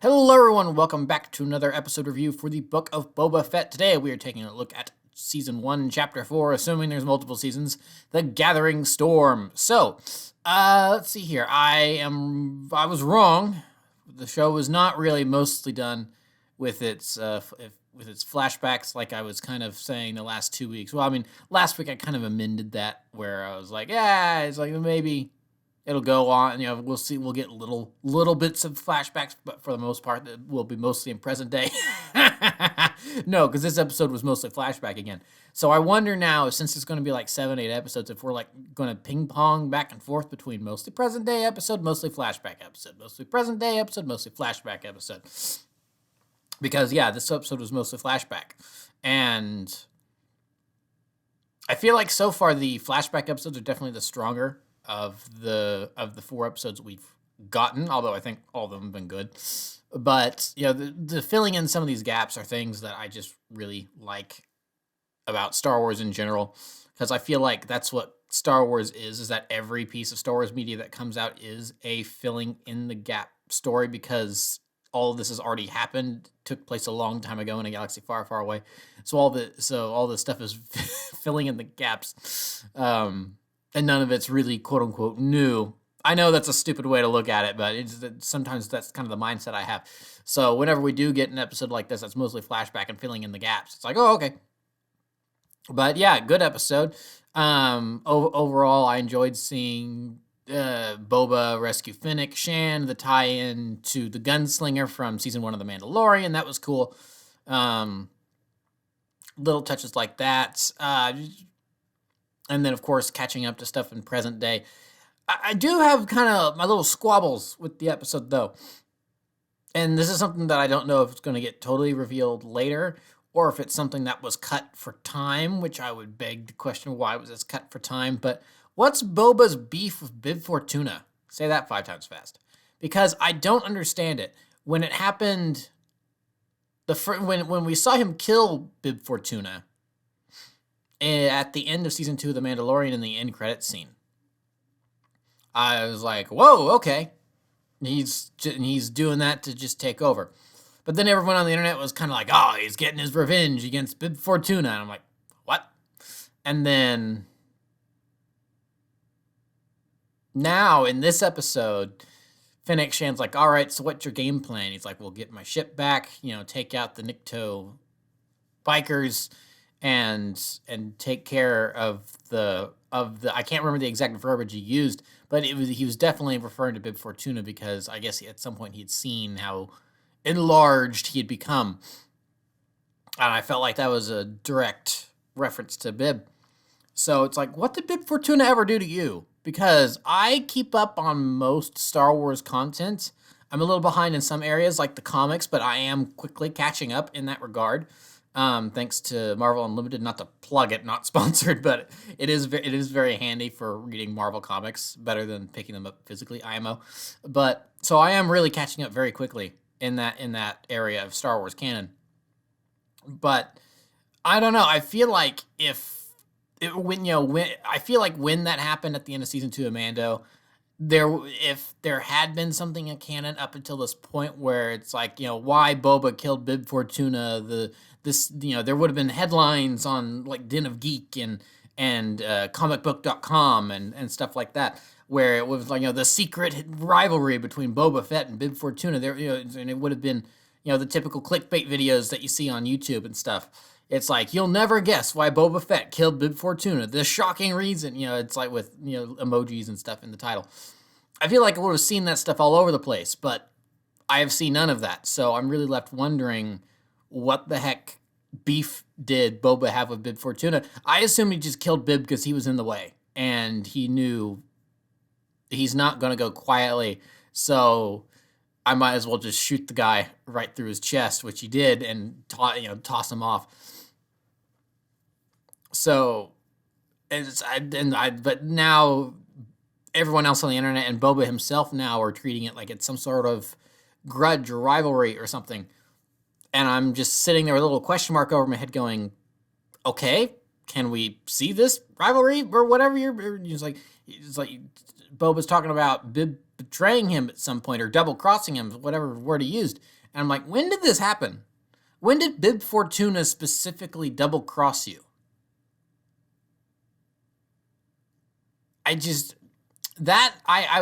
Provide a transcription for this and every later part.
Hello everyone, welcome back to another episode review for the Book of Boba Fett. Today we are taking a look at Season 1, Chapter 4, assuming there's multiple seasons, The Gathering Storm. So, let's see here. I was wrong. The show was not really mostly done with its flashbacks like I was kind of saying the last 2 weeks. Well, I mean, last week I kind of amended that where I was like, yeah, it's like maybe it'll go on, we'll see, we'll get little bits of flashbacks, but for the most part, it will be mostly in present day. No, because this episode was mostly flashback again. So I wonder now, since it's going to be like 7, 8 episodes, if we're like going to ping pong back and forth between mostly present day episode, mostly flashback episode, mostly present day episode, mostly flashback episode. Because, yeah, this episode was mostly flashback. And I feel like so far the flashback episodes are definitely the stronger of the 4 episodes we've gotten, although I think all of them have been good. But, the filling in some of these gaps are things that I just really like about Star Wars in general, because I feel like that's what Star Wars is that every piece of Star Wars media that comes out is a filling in the gap story, because all of this has already happened, took place a long time ago in a galaxy far, far away. So all this stuff is filling in the gaps. And none of it's really quote-unquote new. I know that's a stupid way to look at it, but sometimes that's kind of the mindset I have. So whenever we do get an episode like this that's mostly flashback and filling in the gaps, it's like, oh, okay. But yeah, good episode. Overall, I enjoyed seeing Boba rescue Fennic Shand, the tie-in to the gunslinger from Season 1 of The Mandalorian. That was cool. Little touches like that. And then, of course, catching up to stuff in present day. I do have kind of my little squabbles with the episode, though. And this is something that I don't know if it's going to get totally revealed later, or if it's something that was cut for time, which I would beg to question why was this cut for time. But what's Boba's beef with Bib Fortuna? Say that 5 times fast. Because I don't understand it. When it happened, when we saw him kill Bib Fortuna at the end of Season 2 of The Mandalorian in the end credits scene, I was like, whoa, okay. He's doing that to just take over. But then everyone on the internet was kind of like, oh, he's getting his revenge against Bib Fortuna. And I'm like, what? And then now in this episode, Fennec Shand's like, all right, so what's your game plan? He's like, we'll get my ship back, take out the Nikto bikers and take care of the I can't remember the exact verbiage he used, but he was definitely referring to Bib Fortuna, because I guess at some point he had seen how enlarged he had become. And I felt like that was a direct reference to Bib. So it's like, what did Bib Fortuna ever do to you? Because I keep up on most Star Wars content. I'm a little behind in some areas like the comics, but I am quickly catching up in that regard. Thanks to Marvel Unlimited, not to plug it, not sponsored, but it is very handy for reading Marvel comics, better than picking them up physically, IMO. But so I am really catching up very quickly in that area of Star Wars canon. But I don't know. I feel like when that happened at the end of Season 2 of Mando, if there had been something in canon up until this point where it's like, why Boba killed Bib Fortuna, there would have been headlines on like Den of Geek and comicbook.com and stuff like that, where it was like, the secret rivalry between Boba Fett and Bib Fortuna there, and it would have been, the typical clickbait videos that you see on YouTube and stuff. It's like, you'll never guess why Boba Fett killed Bib Fortuna. The shocking reason, it's like with, emojis and stuff in the title. I feel like I would have seen that stuff all over the place, but I have seen none of that. So I'm really left wondering what the heck beef did Boba have with Bib Fortuna. I assume he just killed Bib because he was in the way, and he knew he's not going to go quietly. So I might as well just shoot the guy right through his chest, which he did, and toss him off. So, but now everyone else on the internet and Boba himself now are treating it like it's some sort of grudge or rivalry or something. And I'm just sitting there with a little question mark over my head going, okay, can we see this rivalry or whatever? It's like Boba's talking about Bib betraying him at some point or double crossing him, whatever word he used. And I'm like, when did this happen? When did Bib Fortuna specifically double cross you? I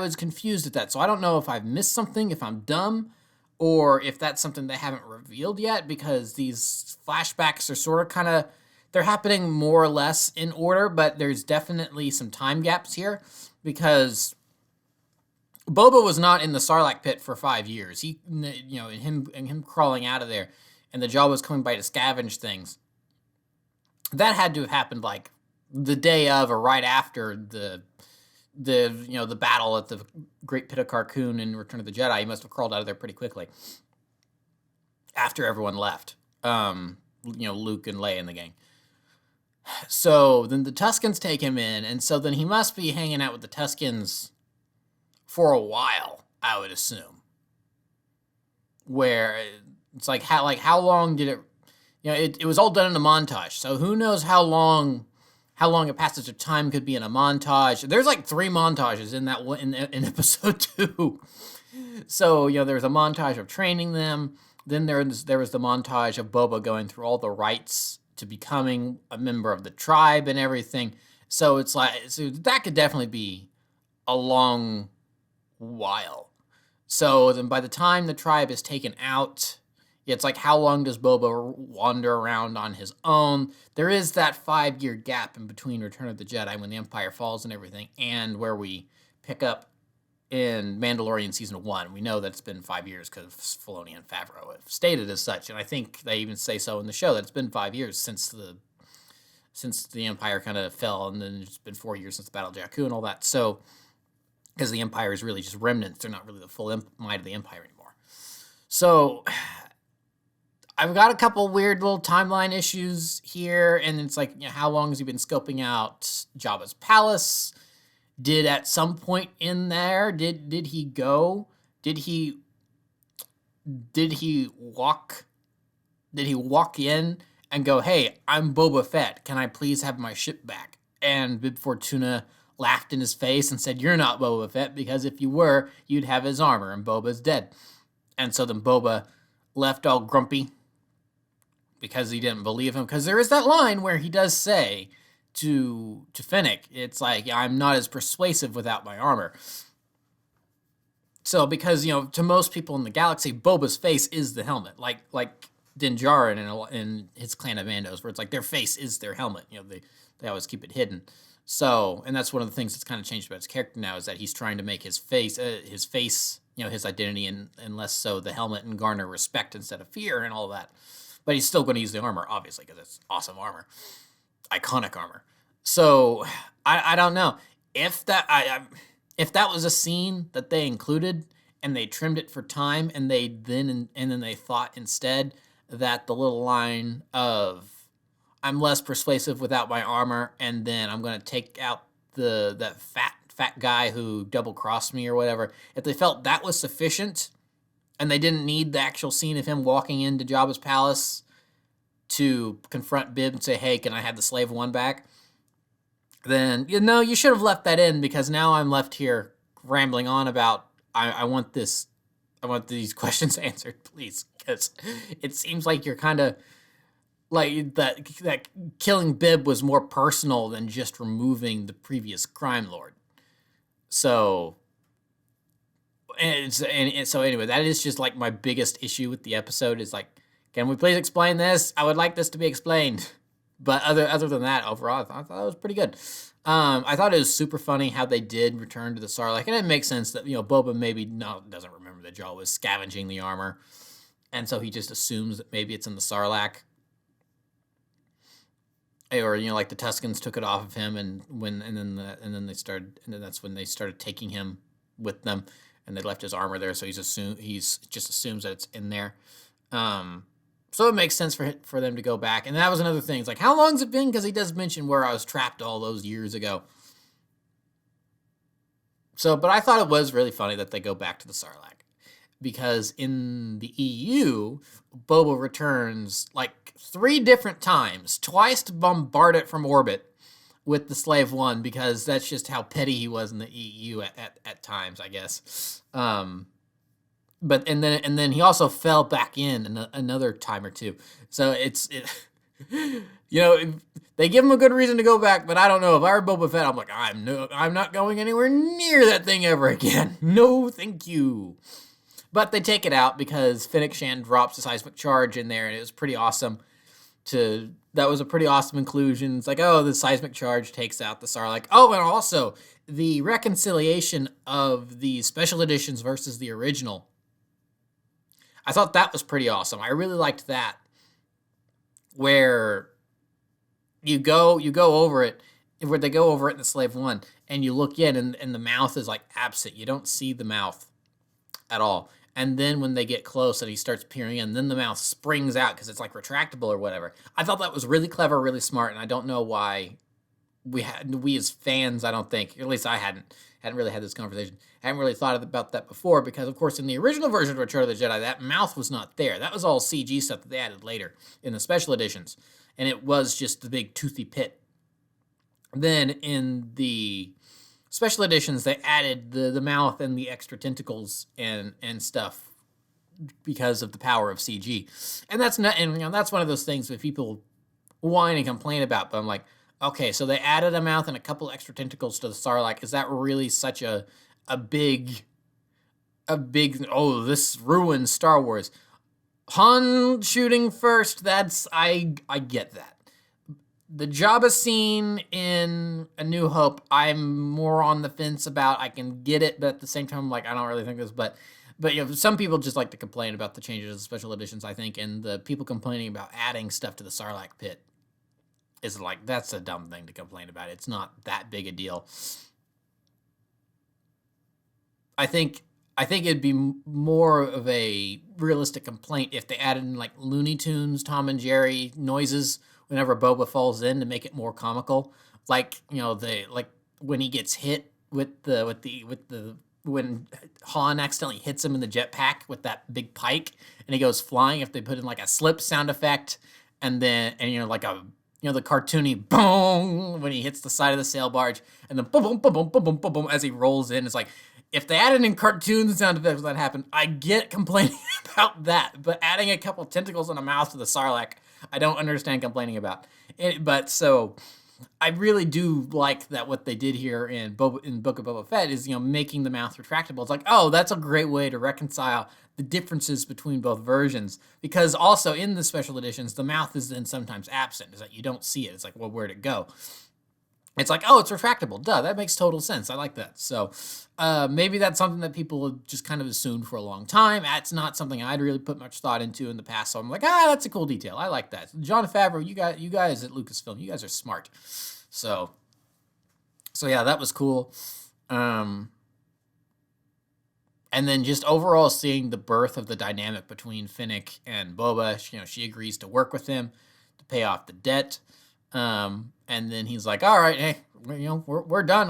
was confused at that. So I don't know if I've missed something, if I'm dumb, or if that's something they haven't revealed yet, because these flashbacks are sort of kind of, they're happening more or less in order, but there's definitely some time gaps here, because Boba was not in the Sarlacc pit for 5 years. He, and him crawling out of there, and the Jawas was coming by to scavenge things. That had to have happened like the day of or right after the battle at the Great Pit of Carkoon in Return of the Jedi. He must have crawled out of there pretty quickly after everyone left. Luke and Leia and the gang. So then the Tuskens take him in, and so then he must be hanging out with the Tuskens for a while, I would assume. Where it's like how long did it? It was all done in a montage. So who knows how long a passage of time could be in a montage. There's like 3 montages in that one in episode 2. So, there was a montage of training them. Then there was the montage of Boba going through all the rites to becoming a member of the tribe and everything. So it's like, that could definitely be a long while. So then by the time the tribe is taken out, it's like, how long does Boba wander around on his own? There is that 5-year gap in between Return of the Jedi, when the Empire falls and everything, and where we pick up in Mandalorian Season 1. We know that it's been 5 years because Filoni and Favreau have stated as such, and I think they even say so in the show, that it's been 5 years since the Empire kind of fell, and then it's been 4 years since the Battle of Jakku and all that. So, because the Empire is really just remnants, they're not really the full might of the Empire anymore. So I've got a couple weird little timeline issues here, and it's like, how long has he been scoping out Jabba's palace? Did at some point in there, did he go? Did he walk in and go, "Hey, I'm Boba Fett. Can I please have my ship back?" And Bib Fortuna laughed in his face and said, "You're not Boba Fett, because if you were, you'd have his armor, and Boba's dead." And so then Boba left all grumpy because he didn't believe him. Because there is that line where he does say to Fennec, it's like, "I'm not as persuasive without my armor." So because, to most people in the galaxy, Boba's face is the helmet. Like Din Djarin in his Clan of Mandos, where it's like their face is their helmet. They always keep it hidden. So, and that's one of the things that's kind of changed about his character now, is that he's trying to make his face, his identity, and less so the helmet, and garner respect instead of fear and all that. But he's still going to use the armor, obviously, because it's awesome armor. Iconic armor. So, I don't know. If that was a scene that they included and they trimmed it for time, and then they thought instead that the little line of, "I'm less persuasive without my armor, and then I'm going to take out that fat guy who double-crossed me," or whatever, if they felt that was sufficient and they didn't need the actual scene of him walking into Jabba's palace to confront Bib and say, "Hey, can I have the Slave One back?" then, you should have left that in, because now I'm left here rambling on about, I want these questions answered, please, because it seems like you're kind of like that killing Bib was more personal than just removing the previous crime lord. So, so anyway, that is just like my biggest issue with the episode, is like, can we please explain this? I would like this to be explained. But other than that, overall, I thought it was pretty good. I thought it was super funny how they did return to the Sarlacc, and it makes sense that Boba maybe doesn't remember that Jawa was scavenging the armor, and so he just assumes that maybe it's in the Sarlacc. Or like the Tuskens took it off of him, and then that's when they started taking him with them, and they left his armor there. So he just assumes that it's in there. So it makes sense for them to go back, and that was another thing. It's like, how long's it been? Because he does mention where I was trapped all those years ago. So, but I thought it was really funny that they go back to the Sarlacc, because in the EU, Boba returns like 3 different times, twice to bombard it from orbit, with the Slave One, because that's just how petty he was in the EU at times, I guess. But and then he also fell back in another time or two. So they give him a good reason to go back, but I don't know. If I were Boba Fett, I'm like, I'm not going anywhere near that thing ever again. No, thank you. But they take it out because Fennic Shand drops a seismic charge in there, and it was pretty awesome. That was a pretty awesome inclusion. It's like, oh, the seismic charge takes out the Sarlacc. Oh, and also the reconciliation of the special editions versus the original. I thought that was pretty awesome. I really liked that, where you go over it, where they go over it in the Slave One, and you look in, and the mouth is like absent. You don't see the mouth at all. And then when they get close and he starts peering in, then the mouth springs out because it's like retractable or whatever. I thought that was really clever, really smart, and I don't know why we as fans, I don't think, at least I hadn't really had this conversation. I hadn't really thought about that before, because of course in the original version of Return of the Jedi, that mouth was not there. That was all CG stuff that they added later in the special editions, and it was just the big toothy pit. Then in the special editions, they added the mouth and the extra tentacles and stuff because of the power of CG. And that's that's one of those things that people whine and complain about, but I'm like, okay, so they added a mouth and a couple extra tentacles to the Sarlacc. Is that really such a big, oh, this ruins Star Wars? Han shooting first, I get that. The Jabba scene in A New Hope, I'm more on the fence about. I can get it, but at the same time, I'm like, I don't really think this. But some people just like to complain about the changes of the special editions, I think, and the people complaining about adding stuff to the Sarlacc pit is like, that's a dumb thing to complain about. It's not that big a deal. I think it'd be more of a realistic complaint if they added in like Looney Tunes, Tom and Jerry noises whenever Boba falls in to make it more comical. Like, like when he gets hit with when Han accidentally hits him in the jetpack with that big pike and he goes flying, if they put in like a slip sound effect and like a the cartoony boom when he hits the side of the sail barge, and then boom, boom, boom, boom, boom, boom, boom, boom as he rolls in. It's like, if they added in cartoon sound effects when that happened, I get complaining about that. But adding a couple tentacles in a mouth to the Sarlacc, I don't understand complaining about. So I really do like that what they did here in Book of Boba Fett is, making the mouth retractable. It's like, oh, that's a great way to reconcile the differences between both versions. Because also in the special editions, the mouth is then sometimes absent. It's like you don't see it. It's like, well, where'd it go? It's like, oh, it's retractable. Duh, that makes total sense. I like that. So maybe that's something that people have just kind of assumed for a long time. It's not something I'd really put much thought into in the past. So I'm like, that's a cool detail. I like that. Jon Favreau, you guys at Lucasfilm, you guys are smart. So yeah, that was cool. And then just overall seeing the birth of the dynamic between Fennec and Boba. She agrees to work with him to pay off the debt. And then he's like, all right, hey, we're done.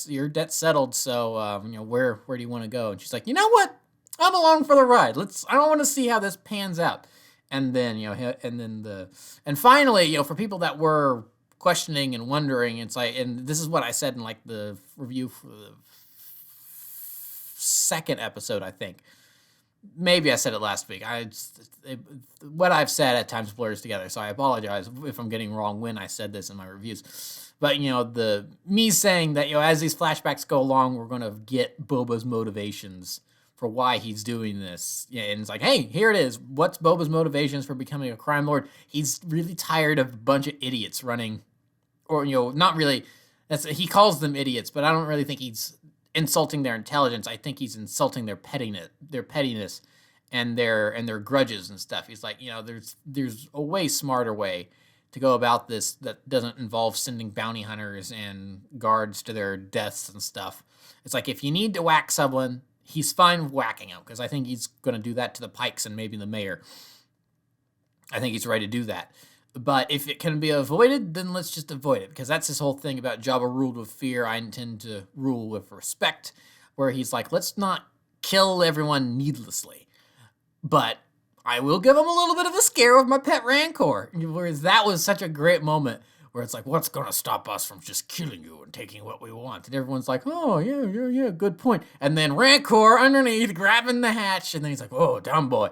Your debt's settled. So, where do you want to go? And she's like, you know what? I'm along for the ride. I don't want to see how this pans out. And then, and finally, for people that were questioning and wondering, it's like, and this is what I said in like the review for the second episode, I think. Maybe I said it last week. What I've said at times blurs together, so I apologize if I'm getting wrong when I said this in my reviews. But, me saying that, as these flashbacks go along, we're going to get Boba's motivations for why he's doing this. Yeah, and it's like, hey, here it is. What's Boba's motivations for becoming a crime lord? He's really tired of a bunch of idiots running, or, not really. He calls them idiots, but I don't really think he's insulting their intelligence. I think he's insulting their pettiness and their grudges and stuff. He's like, there's a way smarter way to go about this that doesn't involve sending bounty hunters and guards to their deaths and stuff. It's like, if you need to whack someone, he's fine with whacking him, because I think he's going to do that to the Pikes and maybe the mayor. I think he's ready to do that. But if it can be avoided, then let's just avoid it. Because that's his whole thing about Jabba ruled with fear, I intend to rule with respect. Where he's like, let's not kill everyone needlessly. But I will give him a little bit of a scare with my pet Rancor. Whereas that was such a great moment where it's like, what's gonna stop us from just killing you and taking what we want? And everyone's like, oh yeah, good point. And then Rancor underneath grabbing the hatch, and then he's like, oh, dumb boy.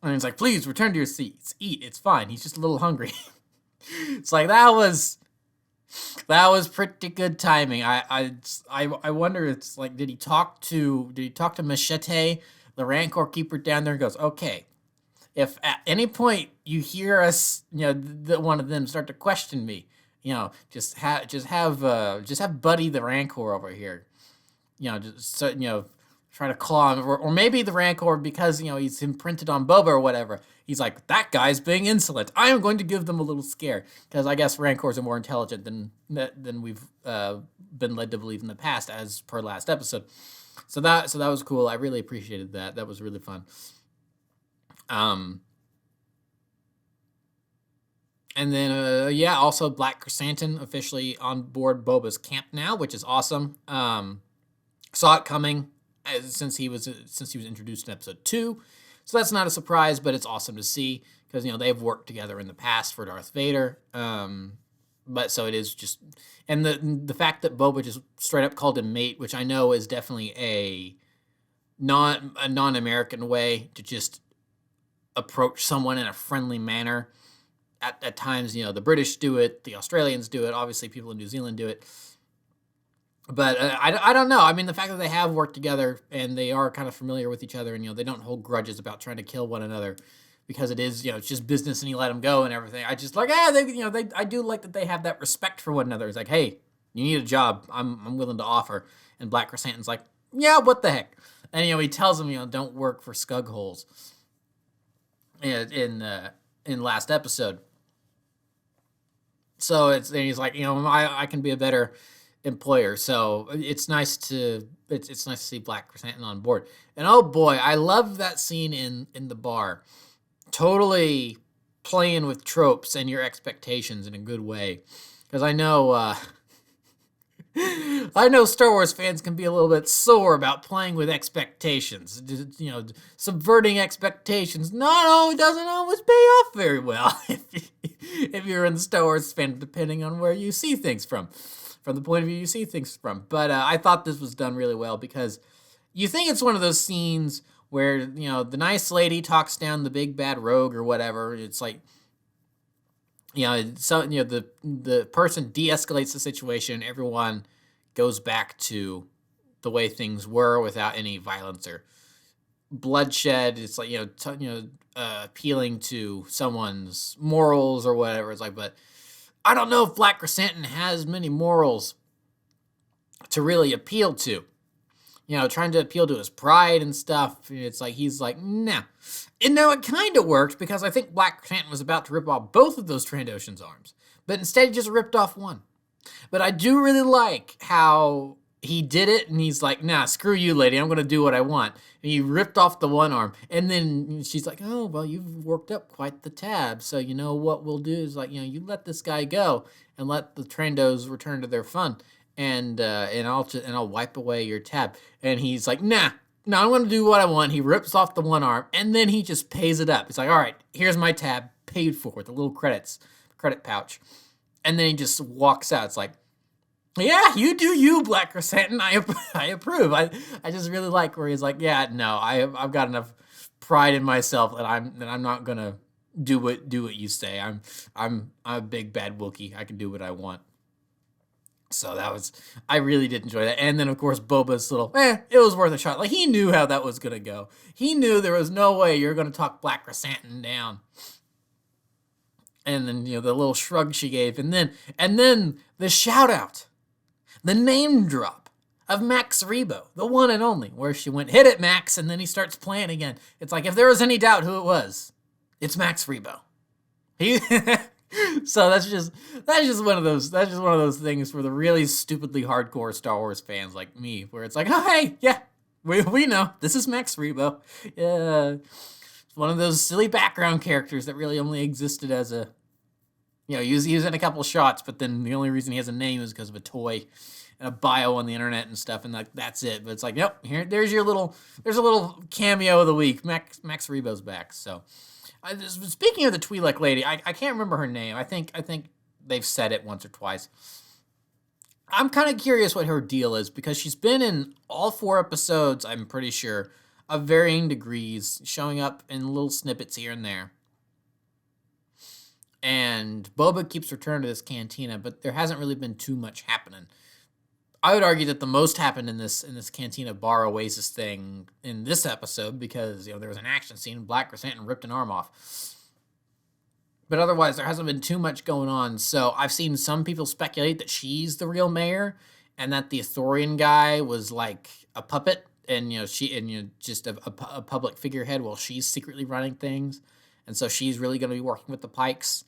And he's like, please return to your seats, eat, it's fine. He's just a little hungry. It's like that was pretty good timing. I wonder, it's like, did he talk to Machete, the Rancor keeper down there, and goes, okay, if at any point you hear us, one of them start to question me, just have Buddy the Rancor over here, try to claw him, or maybe the Rancor, because he's imprinted on Boba or whatever. He's like, that guy's being insolent. I am going to give them a little scare, because I guess Rancors are more intelligent than we've been led to believe in the past, as per last episode. So that was cool. I really appreciated that. That was really fun. And then also Black Chrysanthemum officially on board Boba's camp now, which is awesome. Saw it coming since he was introduced in episode 2, so that's not a surprise, but it's awesome to see, because they've worked together in the past for Darth Vader. But so it is just, and the fact that Boba just straight up called him mate, which I know is definitely a non-American way to just approach someone in a friendly manner. At times, the British do it, the Australians do it, obviously people in New Zealand do it. But I don't know. I mean, the fact that they have worked together and they are kind of familiar with each other, and they don't hold grudges about trying to kill one another, because it is, it's just business, and you let them go and everything. I just like, I do like that they have that respect for one another. It's like, hey, you need a job, I'm willing to offer. And Black Chrysanthemum's like, yeah, what the heck? And he tells him, don't work for scug holes. In last episode. So and he's like, I can be a better employer. So it's nice to see Black Chrysanthemum on board. And oh boy, I love that scene in the bar. Totally playing with tropes and your expectations in a good way. Because I know Star Wars fans can be a little bit sore about playing with expectations. Subverting expectations. No, it doesn't always pay off very well if you're in the Star Wars fan, depending on where you see things from the point of view you see things from. But I thought this was done really well, because you think it's one of those scenes where, the nice lady talks down the big bad rogue or whatever. It's like, the person de-escalates the situation, everyone goes back to the way things were without any violence or bloodshed. It's like, appealing to someone's morals or whatever. It's like, but I don't know if Black Chrysanthemum has many morals to really appeal to. Trying to appeal to his pride and stuff. It's like, he's like, nah. And now it kind of worked, because I think Black Chrysanthemum was about to rip off both of those Trandoshan's arms. But instead he just ripped off one. But I do really like how he did it, and he's like, nah, screw you, lady, I'm going to do what I want. And he ripped off the one arm. And then she's like, oh, well, you've worked up quite the tab. So what we'll do is, like, you let this guy go and let the Trandos return to their fun. And I'll wipe away your tab. And he's like, nah, I'm going to do what I want. He rips off the one arm, and then he just pays it up. It's like, all right, here's my tab, paid for, with the little credit pouch. And then he just walks out. It's like, yeah, you do you, Black Chrysanthemum. I approve. I just really like where he's like, yeah, no, I've got enough pride in myself that I'm not gonna do what you say. I'm a big bad Wookiee. I can do what I want. So I really did enjoy that. And then, of course, Boba's little, it was worth a shot. Like, he knew how that was going to go. He knew there was no way you're going to talk Black Chrysanthemum down. And then, the little shrug she gave. And then the shout out, the name drop of Max Rebo, the one and only, where she went, hit it, Max. And then he starts playing again. It's like, if there was any doubt who it was, it's Max Rebo. So that's just one of those things for the really stupidly hardcore Star Wars fans like me, where it's like, oh hey, yeah, we know this is Max Rebo. It's one of those silly background characters that really only existed as a, he was in a couple shots, but then the only reason he has a name is because of a toy and a bio on the internet and stuff, and like that's it. But it's like, nope, there's a little cameo of the week. Max Rebo's back. So. Speaking of the Twi'lek lady, I can't remember her name. I think they've said it once or twice. I'm kind of curious what her deal is, because she's been in all 4 episodes, I'm pretty sure, of varying degrees, showing up in little snippets here and there. And Boba keeps returning to this cantina, but there hasn't really been too much happening. I would argue that the most happened in this cantina bar oasis thing in this episode, because there was an action scene, Black Chrysanthemum ripped an arm off. But otherwise, there hasn't been too much going on. So I've seen some people speculate that she's the real mayor, and that the Ithorian guy was like a puppet, and just a public figurehead while she's secretly running things, and so she's really going to be working with the Pikes.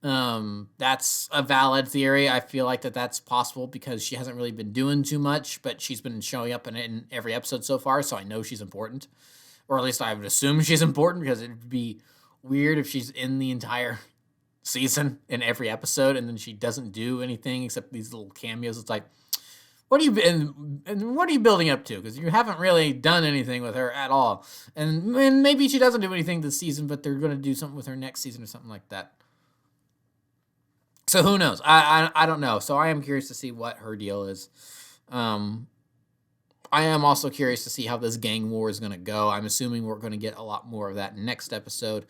That's a valid theory. I feel like that's possible, because she hasn't really been doing too much, but she's been showing up in every episode so far, so I know she's important. Or at least I would assume she's important, because it'd be weird if she's in the entire season in every episode and then she doesn't do anything except these little cameos. It's like, what are you building up to? Because you haven't really done anything with her at all. And maybe she doesn't do anything this season, but they're going to do something with her next season or something like that. So who knows? I don't know. So I am curious to see what her deal is. I am also curious to see how this gang war is going to go. I'm assuming we're going to get a lot more of that next episode.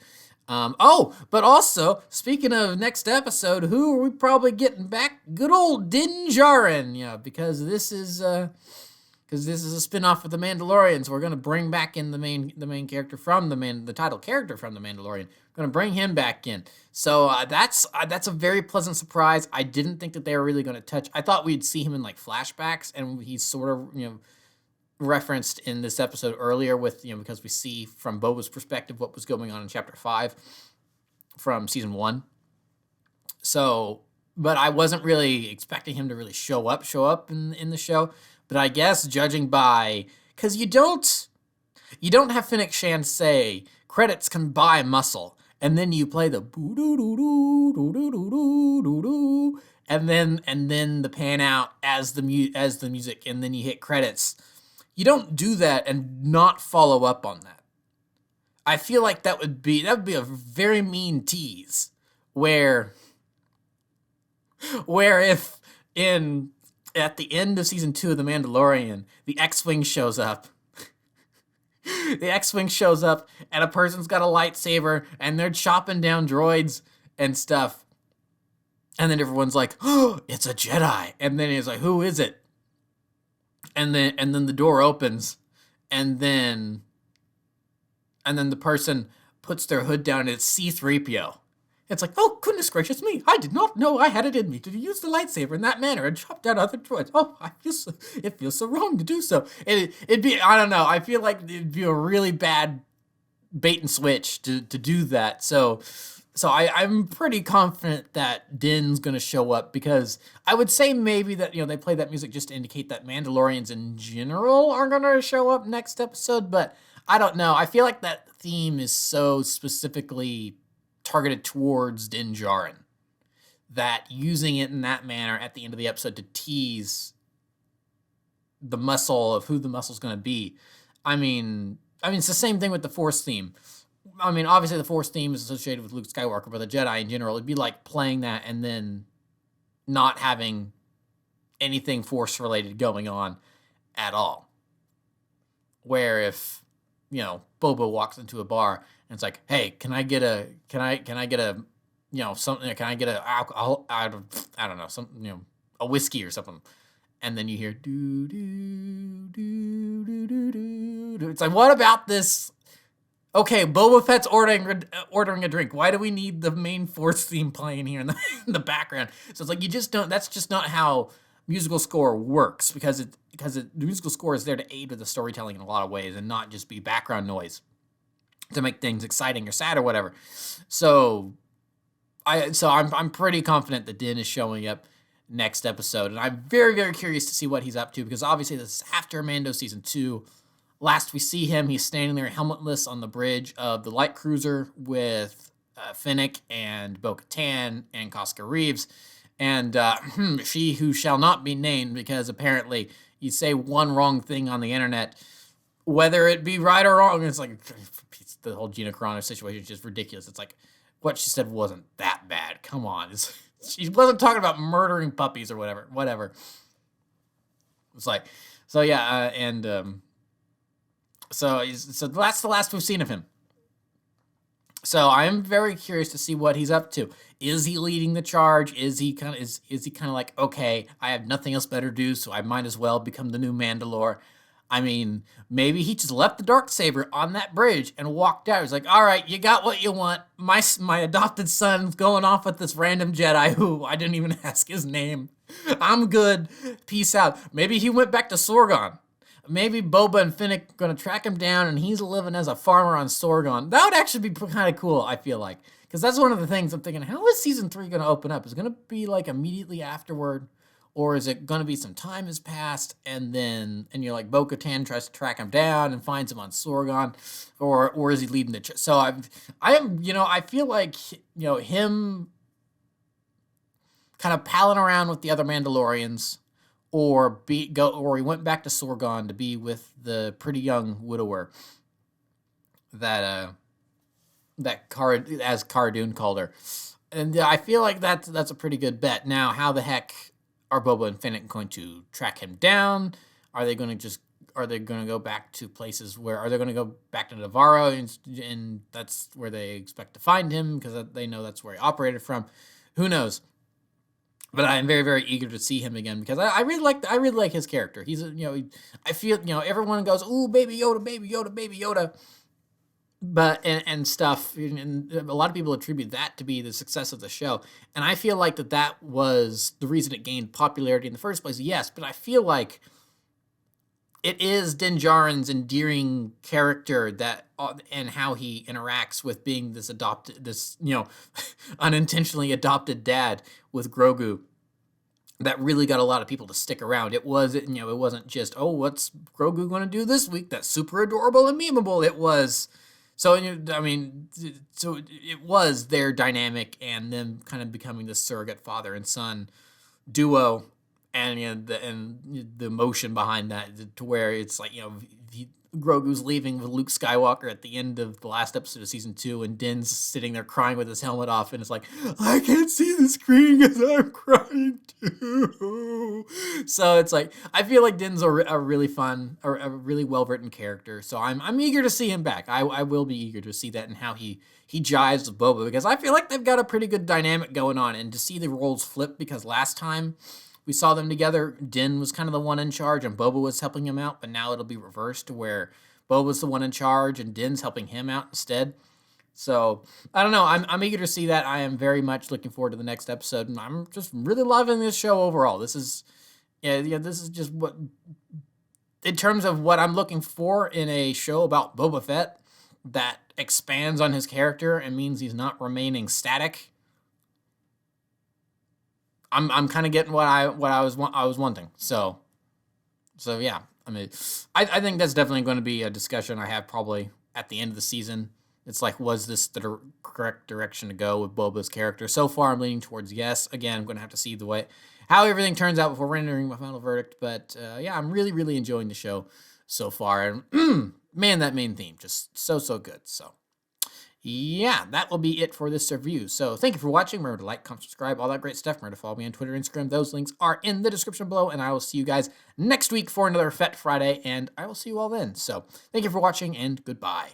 But also, speaking of next episode, who are we probably getting back? Good old Din Djarin, because this is a spin-off of The Mandalorian, so we're going to bring back in the main character from the title character from The Mandalorian. We're going to bring him back in. So that's a very pleasant surprise. I didn't think that they were really going to touch. I thought we'd see him in like flashbacks, and he's sort of referenced in this episode earlier with because we see from Boba's perspective what was going on in chapter 5 from season 1. So, but I wasn't really expecting him to really show up in the show. But I guess judging by, because you don't have Fennic Shand say credits can buy muscle, and then you play the boo doo doo doo doo doo doo doo doo, and then the pan out as the music, and then you hit credits. You don't do that and not follow up on that. I feel like that would be a very mean tease, where if at the end of season 2 of The Mandalorian, the X-Wing shows up. The X-Wing shows up, and a person's got a lightsaber, and they're chopping down droids and stuff. And then everyone's like, "Oh, it's a Jedi." And then he's like, "Who is it?" And then the door opens, and then the person puts their hood down, and it's C-3PO. It's like, "Oh, goodness gracious me, I did not know I had it in me to use the lightsaber in that manner and chop down other droids. Oh, it feels so wrong to do so." It'd be, I don't know, I feel like it'd be a really bad bait and switch to do that. So I'm pretty confident that Din's going to show up, because I would say maybe that, they play that music just to indicate that Mandalorians in general are going to show up next episode, but I don't know. I feel like that theme is so specifically targeted towards Din Djarin that using it in that manner at the end of the episode to tease the muscle of who the muscle's going to be. I mean, it's the same thing with the Force theme. I mean, obviously the Force theme is associated with Luke Skywalker, but the Jedi in general, it'd be like playing that and then not having anything Force related going on at all. Where if, Boba walks into a bar and it's like, "Hey, can I get a something, can I get a alcohol out of, I don't know, something, a whiskey or something." And then you hear do do do do do do. It's like, what about this? Okay, Boba Fett's ordering a drink. Why do we need the main Force theme playing here in the background? So it's like, you just don't. That's just not how musical score works, because the musical score is there to aid with the storytelling in a lot of ways and not just be background noise to make things exciting or sad or whatever. So I'm pretty confident that Din is showing up next episode, and I'm very, very curious to see what he's up to, because obviously this is after Mando season 2. Last we see him, he's standing there helmetless on the bridge of the light cruiser with Fennec and Bo-Katan and Koska Reeves. And she who shall not be named, because apparently you say one wrong thing on the internet, whether it be right or wrong, it's like the whole Gina Carano situation is just ridiculous. It's like, what she said wasn't that bad. Come on. She wasn't talking about murdering puppies or whatever. It's like, so yeah, so that's the last we've seen of him. So I'm very curious to see what he's up to. Is he leading the charge? Is he kind of like, okay, I have nothing else better to do, so I might as well become the new Mandalore? I mean, maybe he just left the Darksaber on that bridge and walked out. He's like, all right, you got what you want. My adopted son's going off with this random Jedi who I didn't even ask his name. I'm good. Peace out. Maybe he went back to Sorgon. Maybe Boba and Fennic gonna track him down and he's living as a farmer on Sorgon. That would actually be kind of cool, I feel like. Because that's one of the things I'm thinking, how is season 3 gonna open up? Is it gonna be like immediately afterward? Or is it gonna be some time has passed and you're like Bo-Katan tries to track him down and finds him on Sorgon? Or is he leading the so I feel like him kind of palling around with the other Mandalorians, or he went back to Sorgon to be with the pretty young widower that as Cara Dune called her. And I feel like that's a pretty good bet. Now, how the heck are Boba and Fennec going to track him down? Are they going to go back to places are they going to go back to Navarro and that's where they expect to find him because they know that's where he operated from? Who knows? But I am very, very eager to see him again because I really like his character. He's I feel everyone goes, ooh, Baby Yoda, Baby Yoda, Baby Yoda, but and stuff, and a lot of people attribute that to be the success of the show, and I feel like that was the reason it gained popularity in the first place. Yes, but I feel like it is Din Djarin's endearing character that and how he interacts with being this unintentionally adopted dad with Grogu that really got a lot of people to stick around. It wasn't just, oh, what's Grogu going to do this week? That's super adorable and memeable. It was so it was their dynamic and them kind of becoming this surrogate father and son duo. And the emotion behind that to where it's like, Grogu's leaving with Luke Skywalker at the end of the last episode of season 2, and Din's sitting there crying with his helmet off, and it's like, I can't see the screen because I'm crying too. So it's like, I feel like Din's a really fun, a really well-written character, so I'm eager to see him back. I will be eager to see that and how he jives with Boba, because I feel like they've got a pretty good dynamic going on, and to see the roles flip, because last time we saw them together, Din was kind of the one in charge and Boba was helping him out, but now it'll be reversed to where Boba's the one in charge and Din's helping him out instead. So, I don't know. I'm eager to see that. I am very much looking forward to the next episode, and I'm just really loving this show overall. This is just what, in terms of what I'm looking for in a show about Boba Fett that expands on his character and means he's not remaining static. I'm kind of getting what I was wanting. So yeah. I mean, I think that's definitely going to be a discussion I have probably at the end of the season. It's like, was this the correct direction to go with Boba's character? So far, I'm leaning towards yes. Again, I'm going to have to see how everything turns out before rendering my final verdict. But yeah, I'm really, really enjoying the show so far. And man, that main theme, just so good. So yeah, that will be it for this review. So thank you for watching. Remember to like, comment, subscribe, all that great stuff. Remember to follow me on Twitter, Instagram. Those links are in the description below. And I will see you guys next week for another Fett Friday. And I will see you all then. So thank you for watching and goodbye.